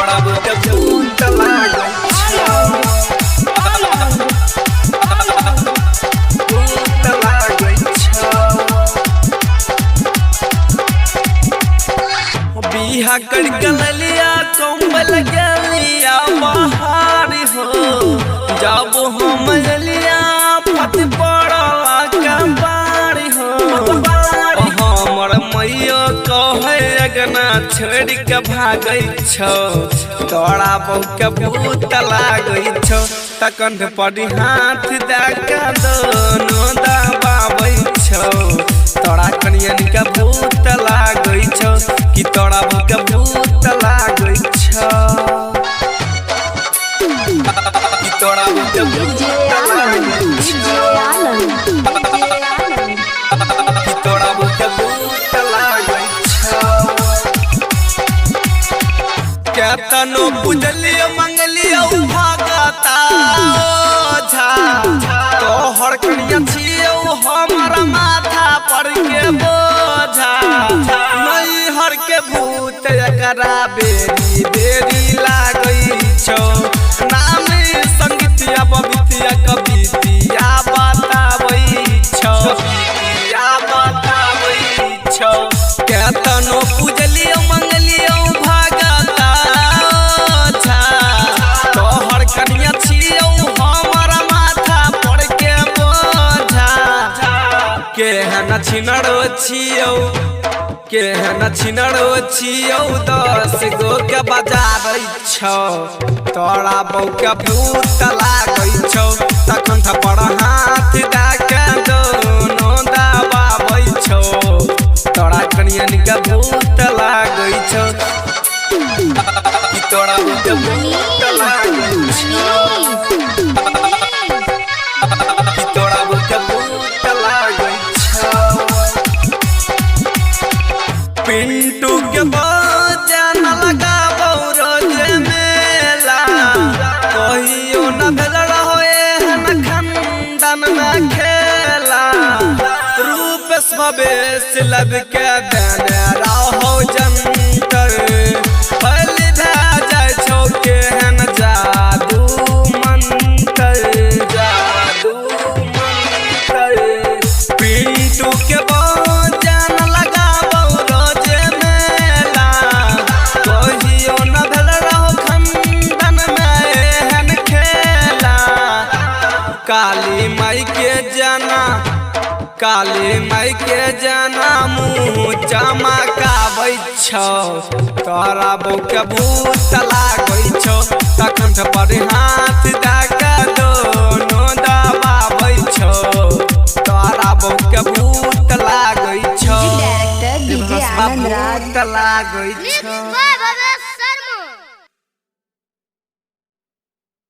तोरा बुके भूत लागै छौ भूत लागै छौ बिहा कर गलिया कंबल गलिया बहार हो जब हम लिया पत पड़ा कबार हो हमर मैया कहे अगना छोड़ के भागै छौ तोरा बहुके भूत लागै छौ तकंठ पर हाथ दे दोनों दबाबै छौ तोरा कनियन के भूत लागै छौ कि तोरा बहुके भूत लागै छौ कि तोरा बहुके भूत लागै छौ कि तोरा बहुके भूत लागै छौ केतनो बुझलियो मंगलियो भागता ओझा तोहर कनिया छियौ हमर माथा पर के बोझा नैहर के भूत एकरा बेरी बेरी लागै छौ नाम संगीतिया बबितिया कवितिया बताबै छौ कवितिया बताबै छौ केतनो पूजलियो मंगलियो भागता ओझा तोहर कनिया छियौ हमर माथा पर के बोझा केहन छिनरो छियौ केहन छिनरो छियौ 10 गो के बजाबै छौ तोरा बहुके भूत लागै छौ तखन पर हाथ दे के दोनों दबाबै छौ तोरा कनियन के भूत लागै छौ कि तोरा बहुके भूत लागै छौ कि तोरा बहुके भूत लागै छौ पिंटू के बजान लगाबौ रोज मेला कहियो न भेल रहो एहन खंडन में खेला रूप स्ववेश लब के देने रहो जंतर फैल भए जाय छौ केहन जादू मंतर जादू मंतर पिंटू के बजान लगाबौ रोज मेला कहियो न भेल रहो खंडन में एहन खेला काली माई के जाना मुँह चमकाबै छौ तोरा बहुके भूत लागै छौ तखन पर हाथ दे के दोनों दबाबै छौ तोरा बहुके भूत लागै छौ डायरेक्टर डीजे आनंद राज भूत लागै छौ